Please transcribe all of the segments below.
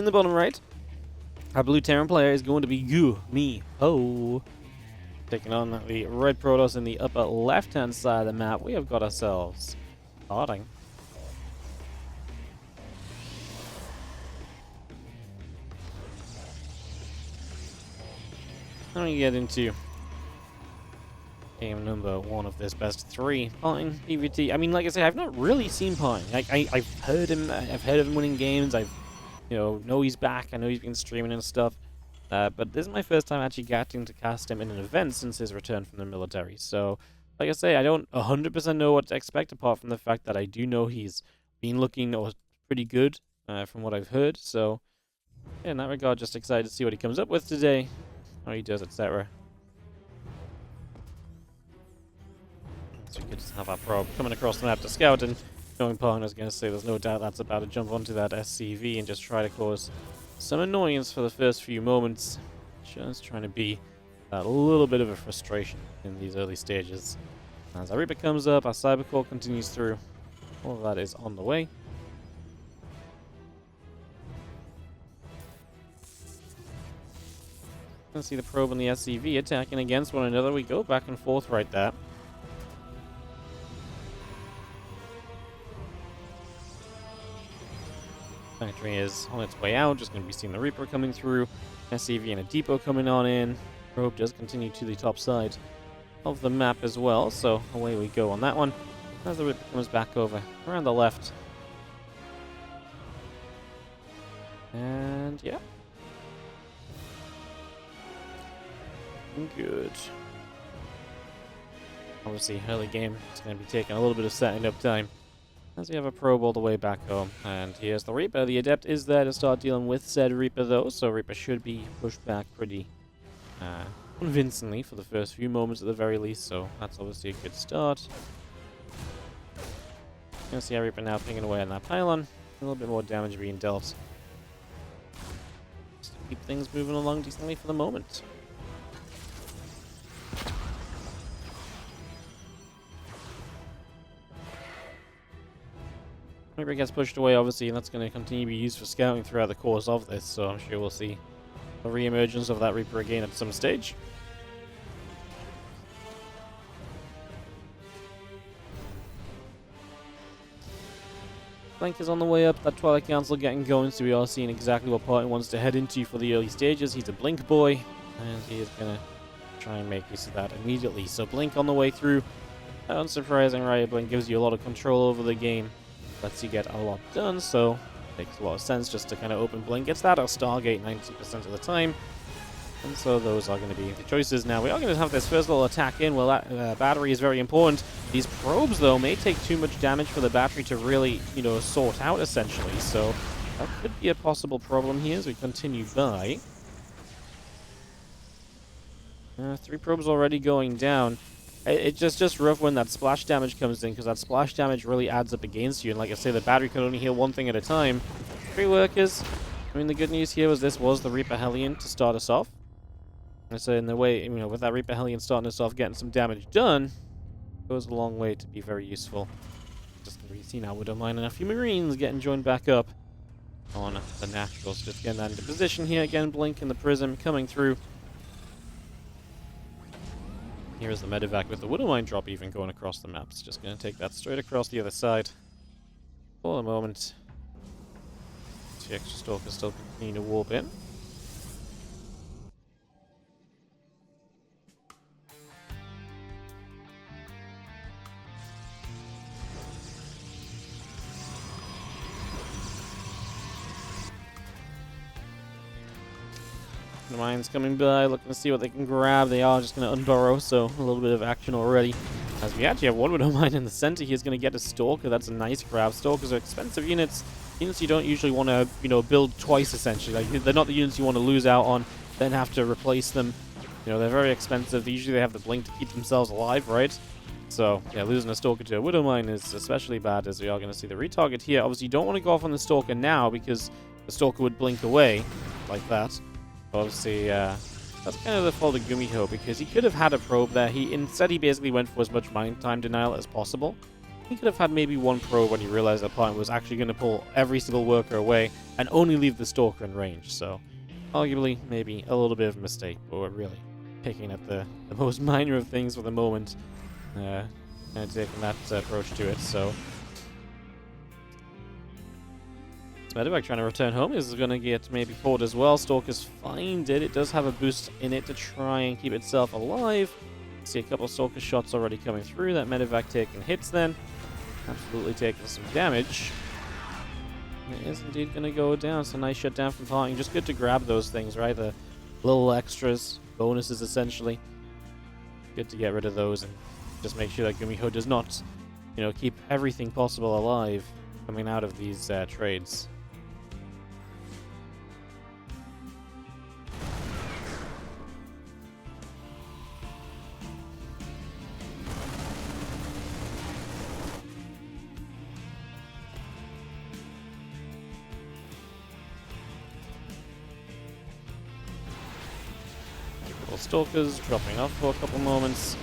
In the bottom right, our blue Terran player is going to be GuMiho. Taking on the red Protoss in the upper left-hand side of the map. We have got ourselves PartinG. Now we get into game number 1 of this best of 3. PartinG, PvT. I mean, like I say, I've not really seen PartinG. I've heard him. I've heard of him winning games. I've, know he's back. I know he's been streaming and stuff. But this is my first time actually getting to cast him in an event since his return from the military. So, like I say, I don't 100% know what to expect apart from the fact that I do know he's been looking pretty good from what I've heard. So, yeah, in that regard, just excited to see what he comes up with today, how he does, etc. So we could just have our probe coming across the map to scout, and knowing PartinG, I was going to say there's no doubt that's about to jump onto that SCV and just try to cause some annoyance for the first few moments. Just trying to be a little bit of a frustration in these early stages. As our Reaper comes up, our Cybercore continues through. All of that is on the way. Let's see the probe and the SCV attacking against one another. We go back and forth right there. Factory is on its way out, just going to be seeing the Reaper coming through, SCV and a depot coming on in. Probe does continue to the top side of the map as well, so away we go on that one. As the Reaper comes back over around the left. And yeah. Good. Obviously, early game is going to be taking a little bit of setting up time. As we have a probe all the way back home. And here's the Reaper. The Adept is there to start dealing with said Reaper though, so Reaper should be pushed back pretty convincingly for the first few moments at the very least, so that's obviously a good start. You can see our Reaper now pinging away on that pylon. A little bit more damage being dealt. Just to keep things moving along decently for the moment. Reaper gets pushed away, obviously, and that's going to continue to be used for scouting throughout the course of this, so I'm sure we'll see a re-emergence of that Reaper again at some stage. Flank is on the way up, that Twilight Council getting going, so we are seeing exactly what PartinG wants to head into for the early stages. He's a Blink boy, and he is going to try and make use of that immediately. So Blink on the way through. Unsurprising, right? Blink gives you a lot of control over the game. Lets you get a lot done, so makes a lot of sense just to kind of open Blink. Gets that or Stargate 90% of the time. And so those are going to be the choices. Now we are going to have this first little attack in. Well, that battery is very important. These probes, though, may take too much damage for the battery to really, sort out, essentially. So that could be a possible problem here as we continue by. 3 probes already going down. It's just rough when that splash damage comes in, because that splash damage really adds up against you. And like I say, the battery can only heal one thing at a time. 3 workers. I mean, the good news here was this was the Reaper Hellion to start us off. And so in the way, with that Reaper Hellion starting us off, getting some damage done, goes a long way to be very useful. Just going to be seen now with Widowmine and a few Marines getting joined back up on the Naturals. Just getting that into position here. Again, Blink and the Prism coming through. Here is the medevac with the Widowmine drop even going across the map. It's just going to take that straight across the other side for the moment. The extra Stalkers still continue to warp in. The mines coming by, looking to see what they can grab. They are just going to unburrow, so a little bit of action already. As we actually have one Widow Mine in the center, he's going to get a Stalker. That's a nice grab. Stalkers are expensive units. Units you don't usually want to, build twice, essentially. Like, they're not the units you want to lose out on, then have to replace them. They're very expensive. Usually they have the Blink to keep themselves alive, right? So, yeah, losing a Stalker to a Widow Mine is especially bad, as we are going to see the retarget here. Obviously, you don't want to go off on the Stalker now, because the Stalker would blink away, like that. Obviously, that's kind of the fault of GuMiho, because he could have had a probe there. Instead, he basically went for as much mine time denial as possible. he could have had maybe one probe when he realized that Partin was actually going to pull every single worker away and only leave the Stalker in range. So, arguably, maybe a little bit of a mistake, but we're really picking at the most minor of things for the moment. Kind of taking that approach to it, so... Medevac trying to return home is going to get maybe caught as well. Stalker's find it. It does have a boost in it to try and keep itself alive. See a couple of Stalker shots already coming through. That Medevac taking hits then. Absolutely taking some damage. It is indeed going to go down. So nice shutdown from PartinG. Just good to grab those things, right? The little extras, bonuses essentially. Good to get rid of those and just make sure that GuMiho does not, you know, keep everything possible alive coming out of these trades. Stalkers dropping off for a couple moments.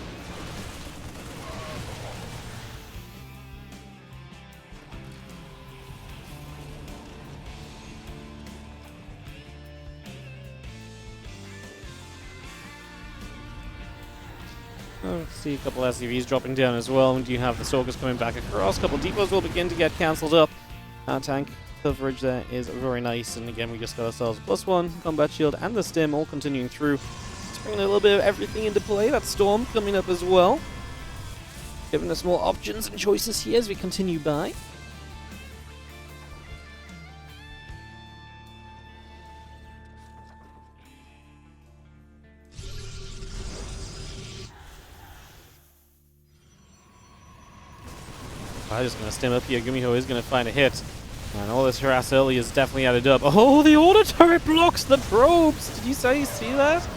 Let's see a couple SCVs dropping down as well. And you have the Stalkers coming back across. A couple depots will begin to get cancelled up. Tank coverage there is very nice. And again, we just got ourselves +1 combat shield and the stim all continuing through. Bringing a little bit of everything into play. That Storm coming up as well. Giving us more options and choices here as we continue by. I'm just going to stem up here. GuMiho is going to find a hit. And all this harass early is definitely added up. Oh, the auto turret blocks the probes! Did you see that?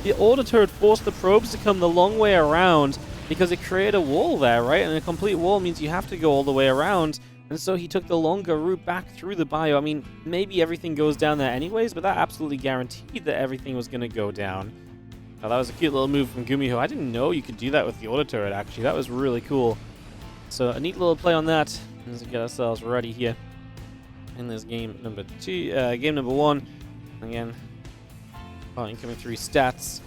The auto turret forced the probes to come the long way around because it created a wall there, right? And a complete wall means you have to go all the way around. And so he took the longer route back through the bio. I mean, maybe everything goes down there anyways, but that absolutely guaranteed that everything was going to go down. Now, that was a cute little move from GuMiho. I didn't know you could do that with the auto turret, actually. That was really cool. So a neat little play on that as we get ourselves ready here in this game number 1. Again, coming through stats.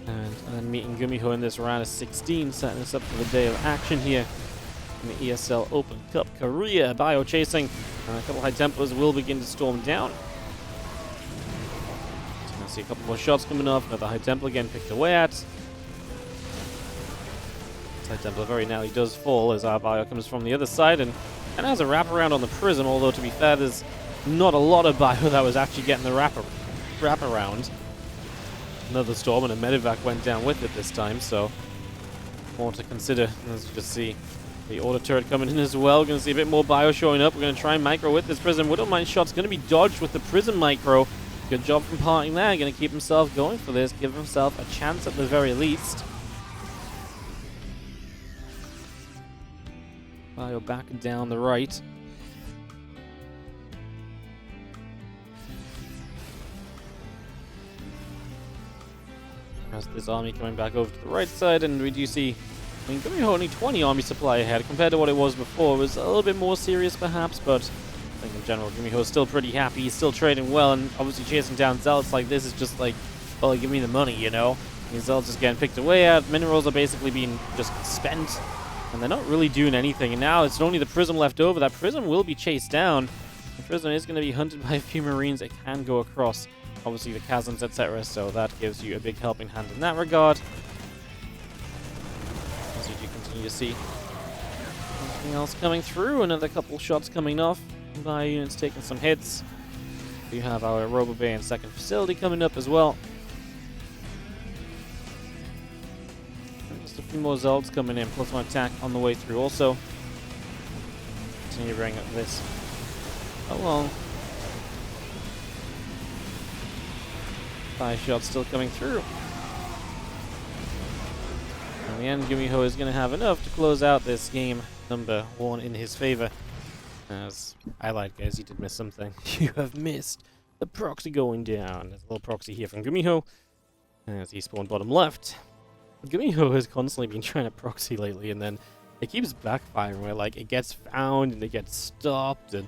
And then meeting GuMiho in this round of 16, setting us up for the day of action here in the ESL Open Cup Korea. Bio chasing. A couple High Templars will begin to storm down. So going to see a couple more shots coming off. Another High Templar again picked away at. High Templar very narrowly does fall as our bio comes from the other side and has a wraparound on the Prism, although to be fair, there's not a lot of bio that was actually getting the wraparound. Another Storm and a Medevac went down with it this time, so more to consider. As you just see the auto turret coming in as well. We're going to see a bit more bio showing up. We're going to try and micro with this Prism. Widowmine shot's going to be dodged with the Prism micro. Good job from PartinG there. Going to keep himself going for this, give himself a chance at the very least. Bio back down the right. As this army coming back over to the right side, and we do see, I mean, GuMiho only 20 army supply ahead compared to what it was before. It was a little bit more serious perhaps, but I think in general GuMiho is still pretty happy. He's still trading well, and obviously chasing down Zealots like this is just like, well, give me the money, you know? These Zealots just getting picked away at. Minerals are basically being just spent, and they're not really doing anything. And now it's only the Prism left over. That Prism will be chased down. The Prism is going to be hunted by a few Marines. It can go across, obviously, the chasms, etc. So that gives you a big helping hand in that regard. As you do continue to see something else coming through. Another couple shots coming off. Bio units taking some hits. We have our Robo Bay and second facility coming up as well. Just a few more Zealots coming in, plus one attack on the way through also. Continue to bring up this along. 5 shots still coming through. In the end, GuMiho is going to have enough to close out this game number 1 in his favor. As I lied, guys, you did miss something. You have missed the proxy going down. There's a little proxy here from GuMiho as he spawned bottom left. GuMiho has constantly been trying to proxy lately and then it keeps backfiring where like it gets found and it gets stopped. And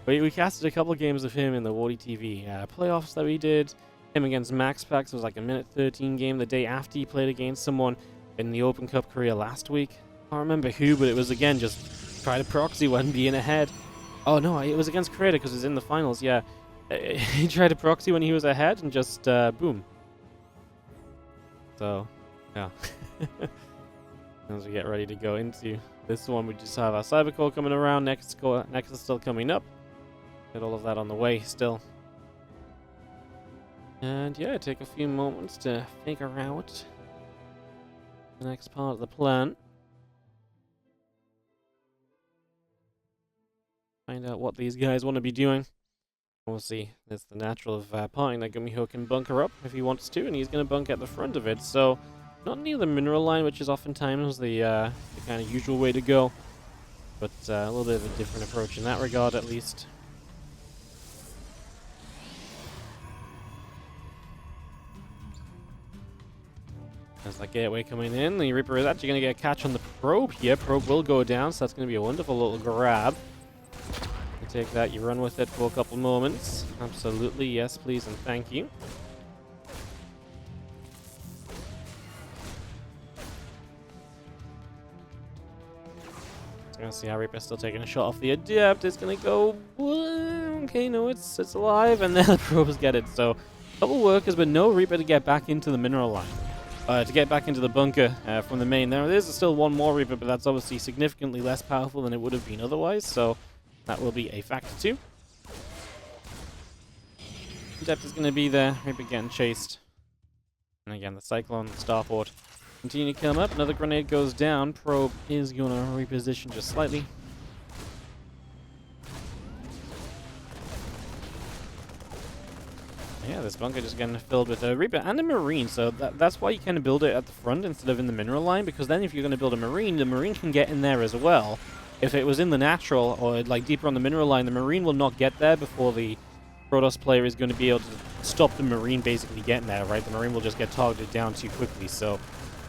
we casted a couple of games of him in the WardiTV playoffs that we did. Him against MaxPax was like a minute 13 game the day after he played against someone in the Open Cup Korea last week. I can't remember who, but it was again just try to proxy when being ahead. Oh no, it was against Creator because it was in the finals. Yeah, he tried to proxy when he was ahead and just boom. So yeah. As we get ready to go into this one, we just have our Cybercore coming around. Next is still coming up. Get all of that on the way still. And yeah, take a few moments to figure out the next part of the plan. Find out what these guys want to be doing. Obviously, it's the natural of PartinG that GuMiho can bunker up if he wants to, and he's going to bunk at the front of it. So, not near the mineral line, which is oftentimes the kind of usual way to go, but a little bit of a different approach in that regard, at least. There's that gateway coming in. The Reaper is actually going to get a catch on the probe here. Probe will go down, so that's going to be a wonderful little grab. You take that, you run with it for a couple moments. Absolutely, yes, please, and thank you. Gonna see how Reaper's still taking a shot off the Adept. It's gonna go. Okay, no, it's alive, and then the probes get it. So, couple workers, but no Reaper to get back into the mineral line. To get back into the bunker from the main. There is still one more Reaper, but that's obviously significantly less powerful than it would have been otherwise. So, that will be a factor too. Adept is gonna be there. Reaper getting chased, and again the Cyclone, the Starport. Continue to come up. Another grenade goes down. Probe is going to reposition just slightly. Yeah, this bunker just getting filled with a Reaper and a Marine. So that's why you kind of build it at the front instead of in the mineral line. Because then if you're going to build a Marine, the Marine can get in there as well. If it was in the natural or like deeper on the mineral line, the Marine will not get there before the Protoss player is going to be able to stop the Marine basically getting there, right? The Marine will just get targeted down too quickly. So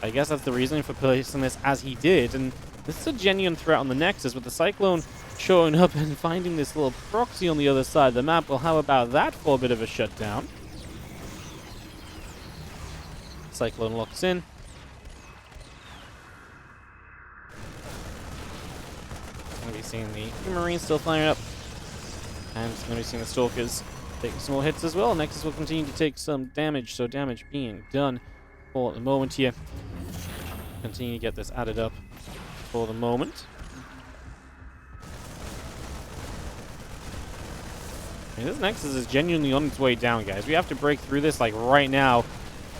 I guess that's the reason for placing this as he did, and this is a genuine threat on the Nexus, with the Cyclone showing up and finding this little proxy on the other side of the map. Well, how about that for a bit of a shutdown? Cyclone locks in. Going to be seeing the Marine still firing up, and going to be seeing the Stalkers take some more hits as well. Nexus will continue to take some damage, so damage being done for the moment here. Continue to get this added up for the moment. I mean, this Nexus is genuinely on its way down, guys. We have to break through this like right now.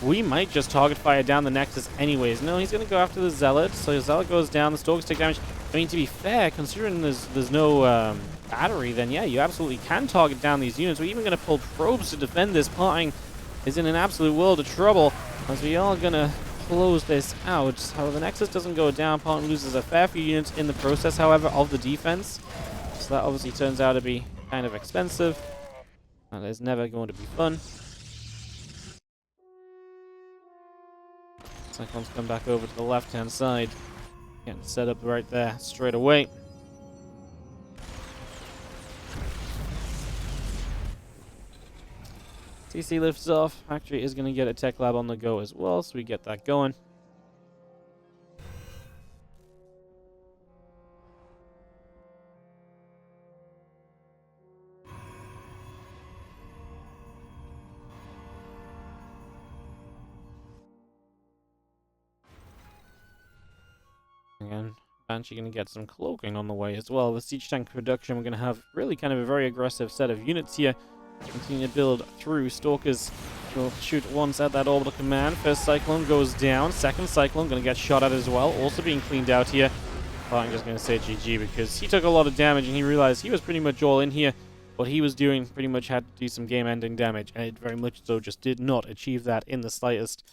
We might just target fire down the Nexus anyways. No, he's going to go after the Zealot. So the Zealot goes down, the Stalkers take damage. I mean, to be fair, considering there's no battery, then yeah, you absolutely can target down these units. We're even going to pull probes to defend this. PartinG is in an absolute world of trouble, as we are going to close this out. So the Nexus doesn't go down. PartinG loses a fair few units in the process, however, of the defense. So that obviously turns out to be kind of expensive. And it's never going to be fun. Cyclones come back over to the left-hand side. Getting set up right there straight away. TC lifts off. Factory is going to get a tech lab on the go as well, so we get that going. Again, Banshee going to get some cloaking on the way as well. The siege tank production, we're going to have really kind of a very aggressive set of units here. Continue to build through. Stalkers will shoot once at that orbital command. First Cyclone goes down. Second Cyclone going to get shot at as well. Also being cleaned out here. Well, I'm just going to say GG because he took a lot of damage and he realized he was pretty much all in here. What he was doing pretty much had to do some game-ending damage, and it very much so just did not achieve that in the slightest.